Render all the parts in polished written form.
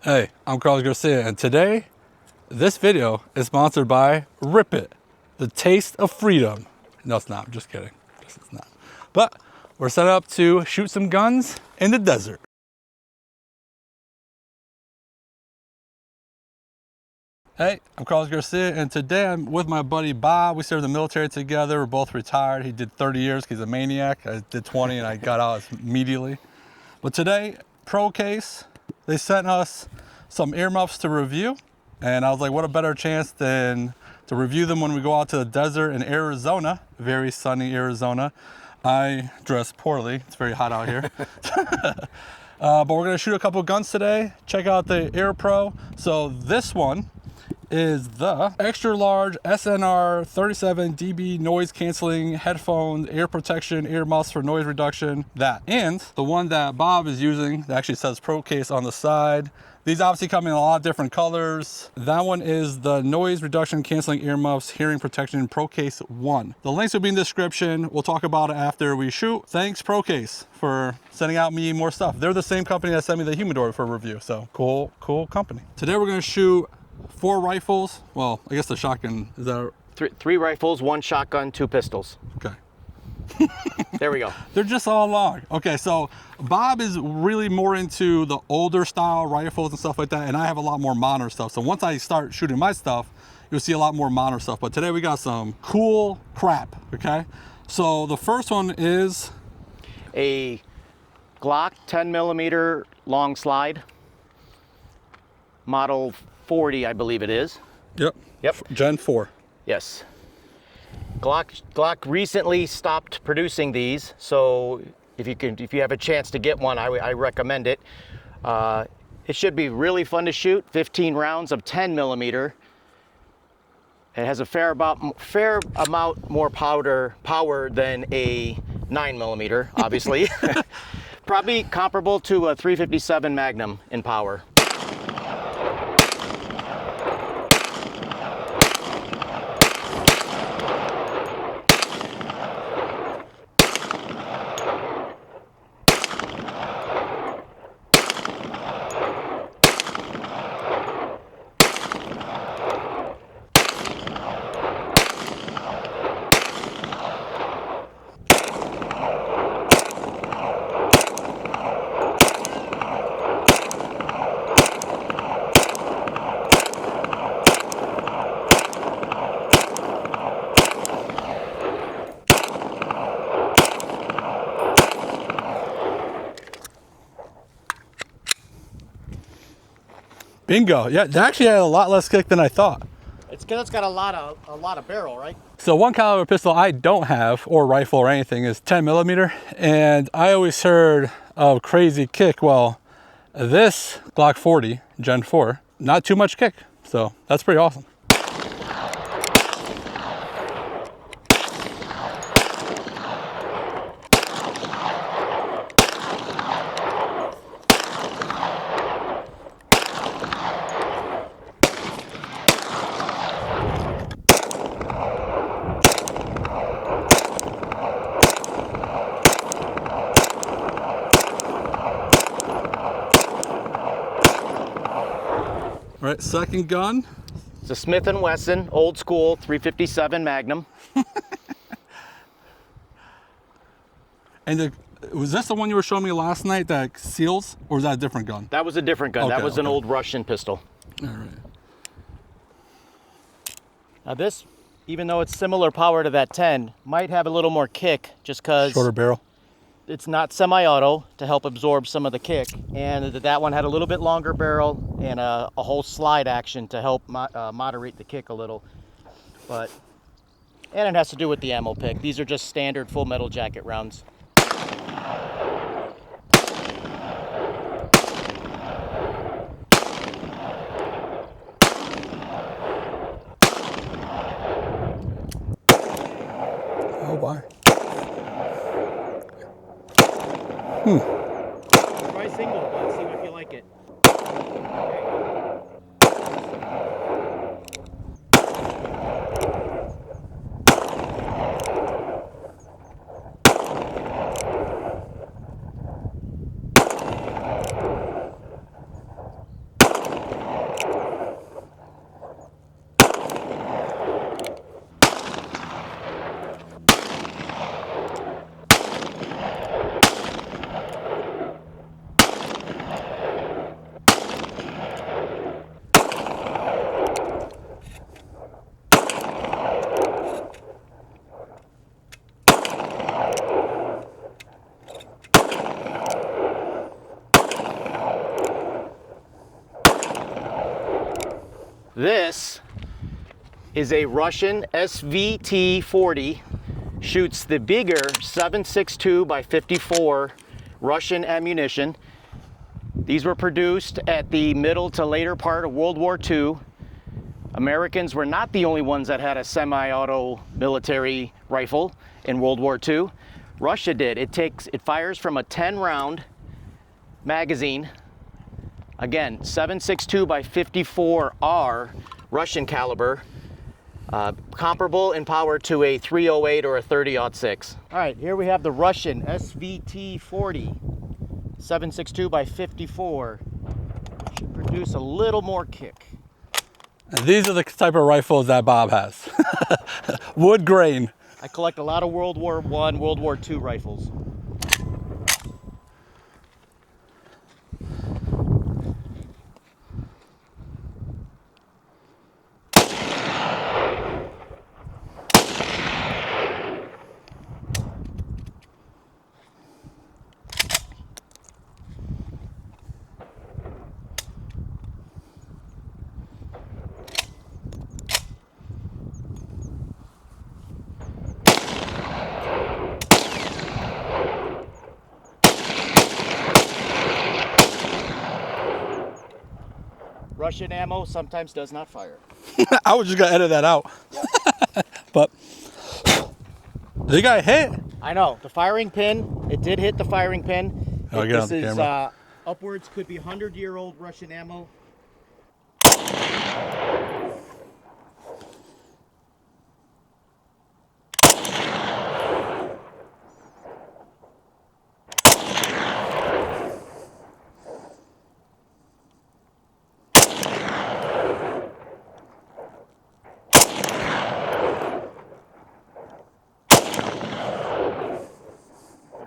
Hey, I'm Carlos Garcia, and today, this video is sponsored by Rip It, the taste of freedom. No, it's not. I'm just kidding. It's not. But we're set up to shoot some guns in the desert. Hey, I'm Carlos Garcia, and today I'm with my buddy Bob. We served in the military together. We're both retired. He did 30 years because he's a maniac. I did 20 and I got out immediately. But today, ProCase, they sent us some earmuffs to review. And I was like, what a better chance than to review them when we go out to the desert in Arizona, very sunny Arizona. I dress poorly. It's very hot out here. But we're gonna shoot a couple guns today. Check out the Ear Pro. So this one is the extra large SNR 37 dB noise canceling headphone ear protection earmuffs for noise reduction. That, and the one that Bob is using that actually says ProCase on the side. These obviously come in a lot of different colors. That one is the noise reduction canceling earmuffs Hearing Protection ProCase 1. The links will be in the description. We'll talk about it after we shoot. Thanks ProCase for sending out me more stuff. They're the same company that sent me the humidor for review. So cool company. Today we're gonna shoot 4 rifles. Well, I guess the shotgun is that three rifles, 1 shotgun, 2 pistols. okay. There we go. They're just all long. Okay, so Bob is really more into the older style rifles and stuff like that, and I have a lot more modern stuff. So once I start shooting my stuff, you'll see a lot more modern stuff. But today we got some cool crap, okay? So the first one is A Glock 10mm long slide, model 40, I believe it is. Yep. Gen 4. Yes. Glock recently stopped producing these, so if you have a chance to get one, I recommend it. It should be really fun to shoot. 15 rounds of 10mm. It has a fair amount more power than a 9mm, obviously. Probably comparable to a 357 Magnum in power. Bingo. Yeah, it actually had a lot less kick than I thought. It's because it's got a lot of barrel, right? So 1 caliber pistol I don't have, or rifle or anything, is 10mm, and I always heard of crazy kick. Well, this Glock 40 Gen 4, not too much kick, so that's pretty awesome. All right, second gun. It's a Smith & Wesson, old school 357 Magnum. And was this the one you were showing me last night that seals, or was that a different gun? That was a different gun. Okay, that was an old Russian pistol. All right. Now this, even though it's similar power to that 10, might have a little more kick just because Shorter barrel. it's not semi-auto to help absorb some of the kick, and that one had a little bit longer barrel and a whole slide action to help moderate the kick a little. And it has to do with the ammo pick. These are just standard full metal jacket rounds. Oh, bye. Try single, bud. See if you like it. This is a Russian SVT-40, shoots the bigger 7.62 by 54 Russian ammunition. These were produced at the middle to later part of World War II. Americans were not the only ones that had a semi-auto military rifle in World War II. Russia did. It fires from a 10-round magazine. Again, 7.62 by 54R Russian caliber, comparable in power to a 308 or a 30-06. All right, here we have the Russian SVT-40, 7.62 by 54. Should produce a little more kick. And these are the type of rifles that Bob has. Wood grain. I collect a lot of World War I, World War II rifles. Russian ammo sometimes does not fire. I was just gonna edit that out. Yep. But they got hit. I know, the firing pin, it did hit the firing pin. Oh, get on the camera. Upwards, could be 100-year-old Russian ammo.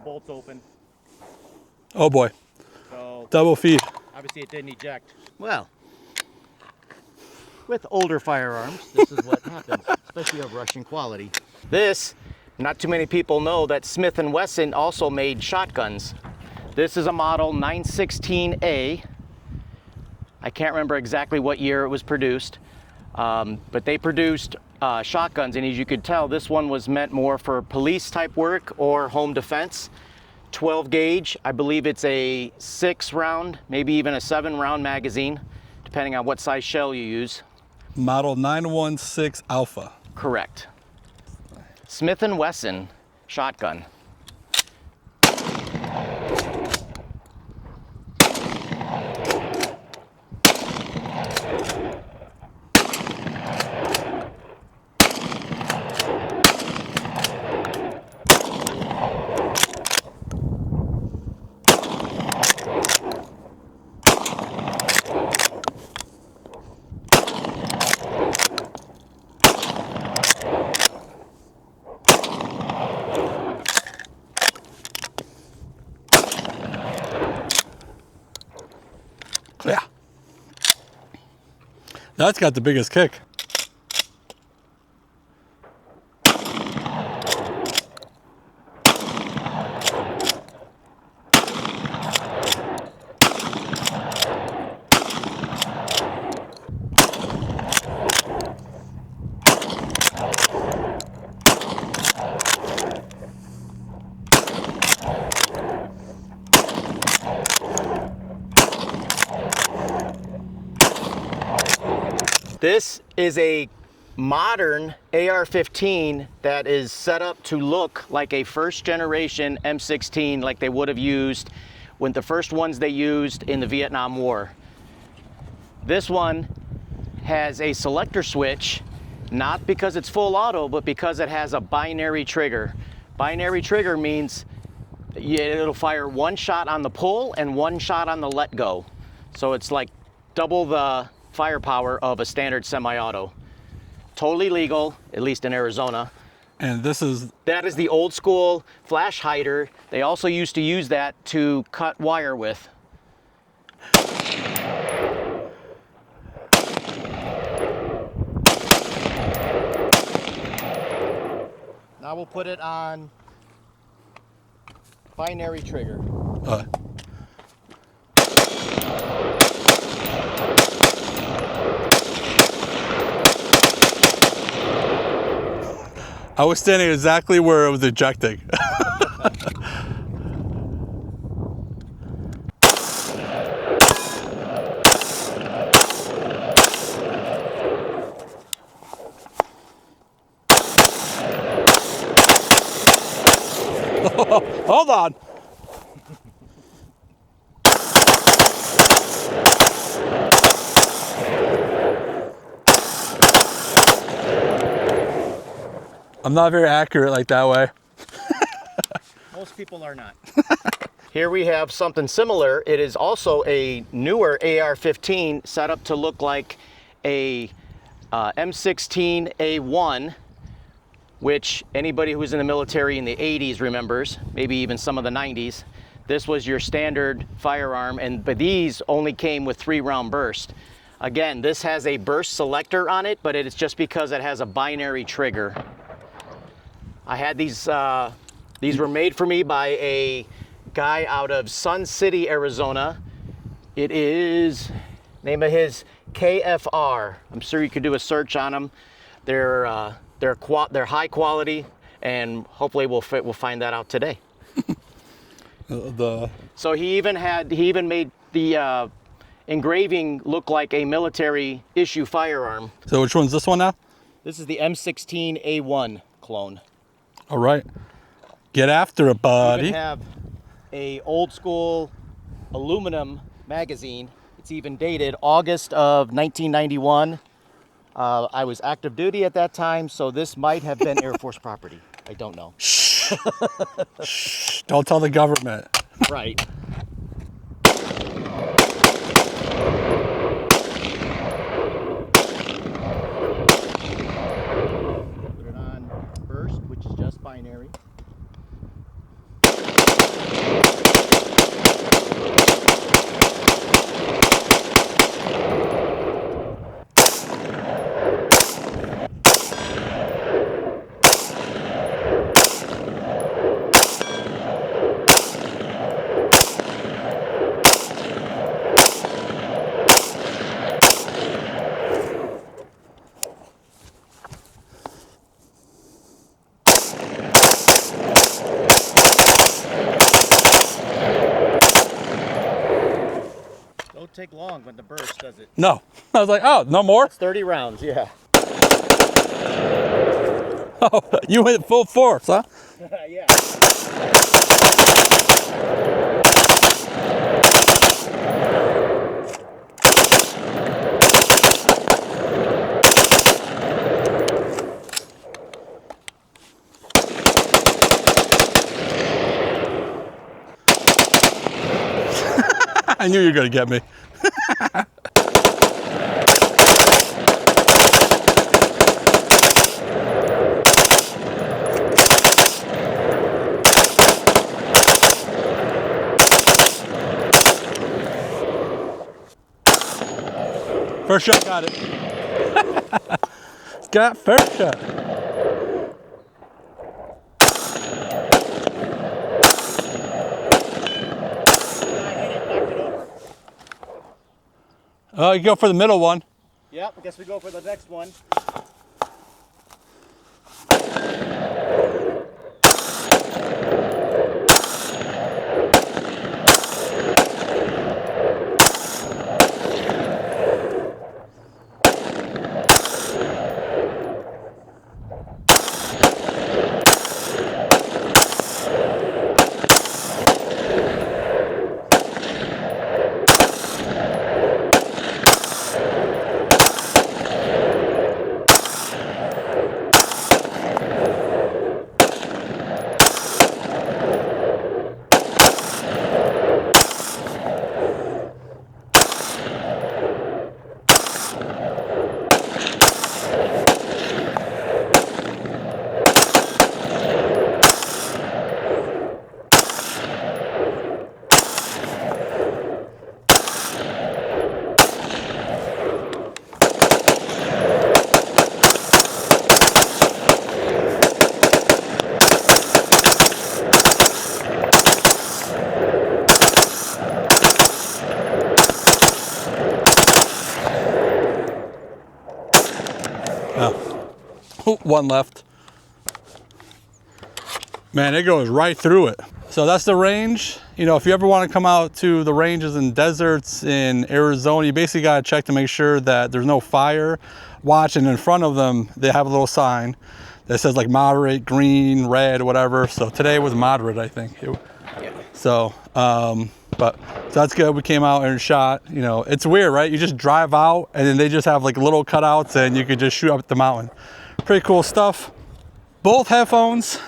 Bolts open. Oh boy. So Double feed. obviously it didn't eject. Well, with older firearms, this is what happens, especially of Russian quality. This, not too many people know that Smith & Wesson also made shotguns. This is a model 916A. I can't remember exactly what year it was produced, but they produced shotguns, and as you could tell, this one was meant more for police type work or home defense. 12 gauge, I believe it's a 6-round, maybe even a 7-round magazine, depending on what size shell you use. Model 916 Alpha. Correct. Smith & Wesson shotgun. Yeah. That's got the biggest kick. This is a modern AR-15 that is set up to look like a first generation M16, like they would have used when the first ones they used in the Vietnam War. This one has a selector switch, not because it's full auto, but because it has a binary trigger. Binary trigger means it'll fire one shot on the pull and one shot on the let go. So it's like double the firepower of a standard semi-auto. Totally legal, at least in Arizona. And that is the old school flash hider. They also used to use that to cut wire with. Now we'll put it on binary trigger. I was standing exactly where it was ejecting. Hold on. I'm not very accurate like that way. Most people are not. Here we have something similar. It is also a newer AR-15 set up to look like a M16A1, which anybody who was in the military in the 80s remembers, maybe even some of the 90s. This was your standard firearm, but these only came with 3-round burst. Again, this has a burst selector on it, but it's just because it has a binary trigger. I had these were made for me by a guy out of Sun City, Arizona. It is, name of his, KFR. I'm sure you could do a search on them. They're high quality, and hopefully we'll find that out today. So he even made the engraving look like a military issue firearm. So which one's this one now? This is the M16A1 clone. All right, get after it, buddy. We even have a old school aluminum magazine. It's even dated August of 1991. I was active duty at that time, so this might have been Air Force property. I don't know. Shh. Shh. Don't tell the government. Right. Put it on burst, which is just binary. Don't take long when the burst does it. No. I was like, oh, no more? It's 30 rounds, yeah. Oh, you went full force, huh? Yeah. I knew you were going to get me. First shot, got it. Got first shot. Oh, you go for the middle one. Yep, I guess we go for the next one. Oh. One left. Man, it goes right through it. So that's the range. You know, if you ever want to come out to the ranges and deserts in Arizona, you basically got to check to make sure that there's no fire watch, and in front of them they have a little sign that says like moderate, green, red, whatever. So today was moderate, I think. So but so that's good. We came out and shot. You know, it's weird, right? You just drive out and then they just have like little cutouts and you could just shoot up the mountain. Pretty cool stuff. Both headphones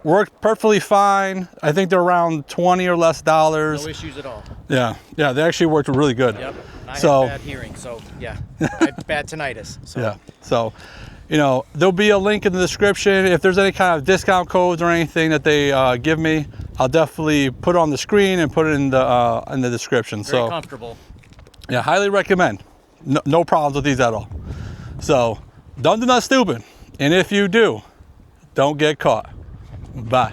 worked perfectly fine. I think they're around $20 or less. No issues at all. Yeah, they actually worked really good. Yep. I have bad hearing, so yeah, I have bad tinnitus. So. Yeah, so you know, there'll be a link in the description. If there's any kind of discount codes or anything that they give me, I'll definitely put it on the screen and put it in the description. Very comfortable. Yeah, highly recommend. No problems with these at all. So don't do nothing stupid, and if you do, don't get caught. Bye.